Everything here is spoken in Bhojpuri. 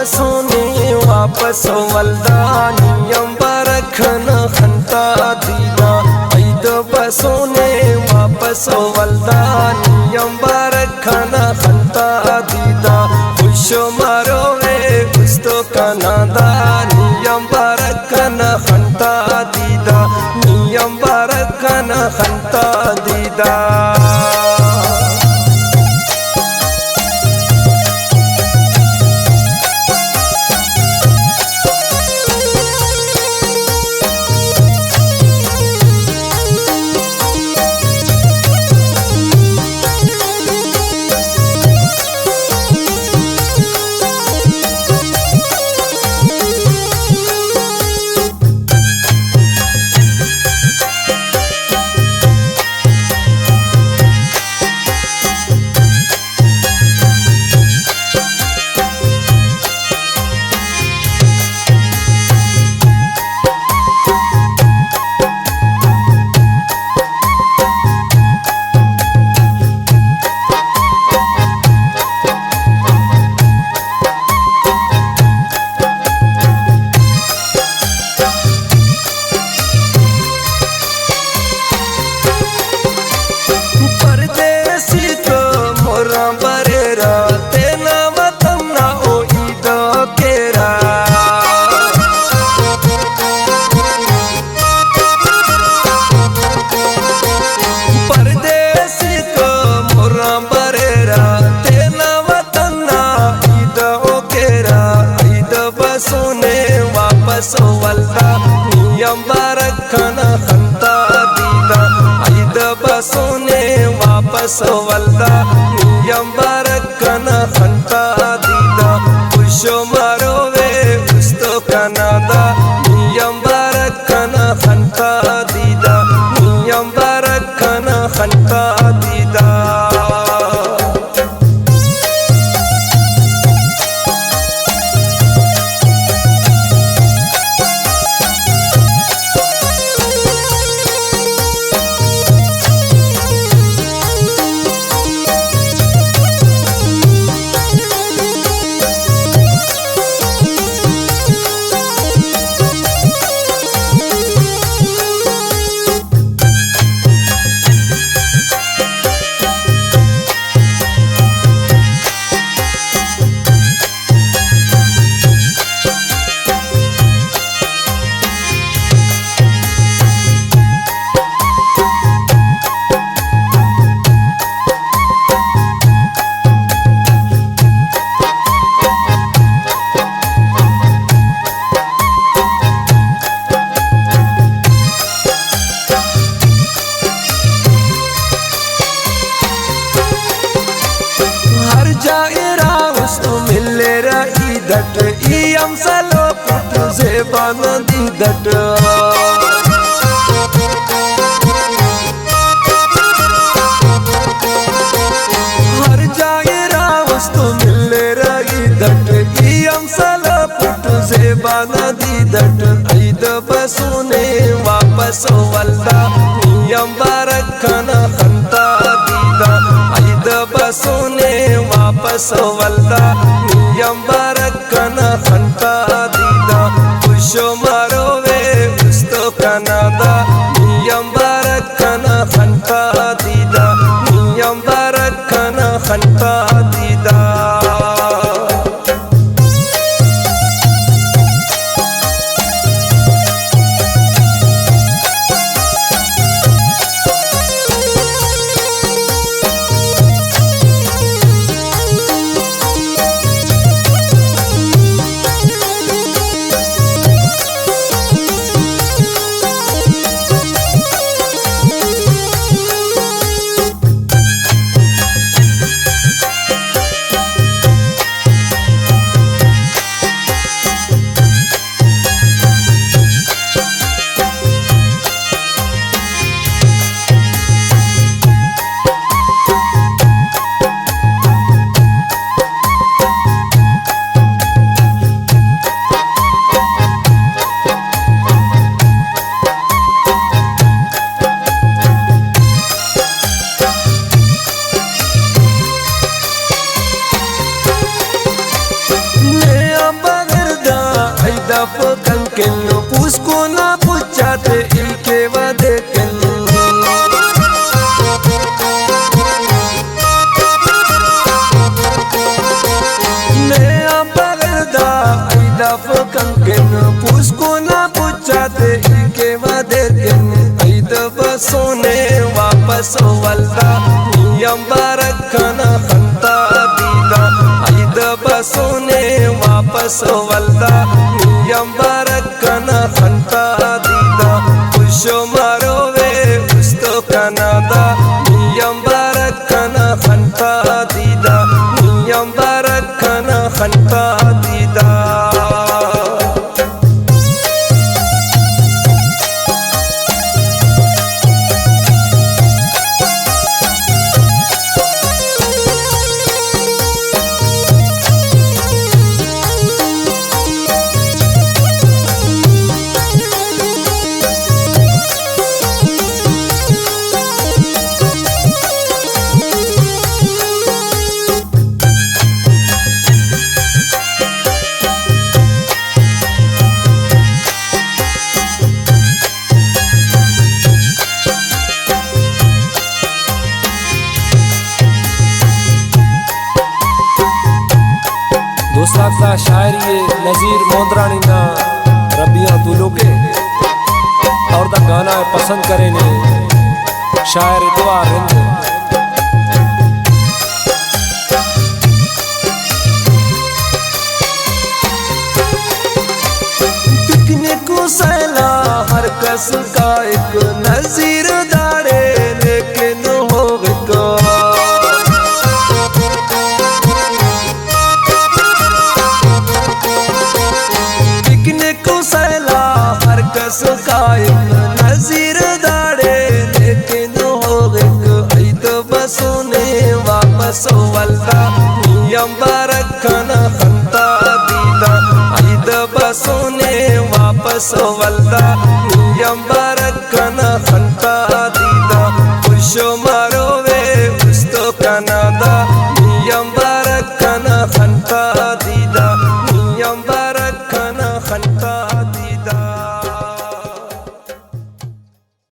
बसोने वापस वल्दानियम बरखन खंता दीदा ऐद बसोने वापस वल्दानियम बरखन खंता दीदा खुश मारो वे गुस्तो कनादा नियम बरखन खंता दीदा नियम बरखन खंता दीदा वल्दा नियम बरखन खंता दीदा ऐद बसोने वापस वल्दा नियम बरखन खंता दीदा खुश मारो वे गुस्तो कनादा नियम बरखन खंता दीदा नियम बरखन खंता दीदा दट इयम सलो पुट ज़ेबान दी दट हर जाए रावस्तो मिले रही दट इयम सलो पुट ज़ेबान दी दट ऐद बसोने वापस वल्दा नियम बरखन खंता दीदा ऐद बसोने वापस वल्दा नियम बरखन खंता दीदा खुश मारो वे गुस्तो कनादा नियम बरखन खंता दीदा नियम बरखन खंता दीदा daf kanken puskona puchate ilke vadeken ne ambarda ay daf kanken puskona puchate ilke vadeken ay dabasone wapas walda yambarakana khanta dida ay dabasone वापस वल्दा यंबारकना खंता दीदा खुशो मारो वे उस्तो कनादा यंबारकना खंता दीदा यंबारकना खंता दीदा दोस्ताख्ता शायरी नज़ीर मोंदरानी ना रबिया तुलो के और दा गाना पसंद करे ने शायर दुआ रिंद बिकने को सैला हर कस का एक नज़ीर दाड़े लेकिन हो गया का एक नज़ीर दाड़े लेकिन हो गए तो बसोने वापस वल्दा यंबारकना खंता दीदा ऐद बसोने वापस वल्दा यंबारकना खंता दीदा खुशो मारो वे उस्तो कनादा यंबार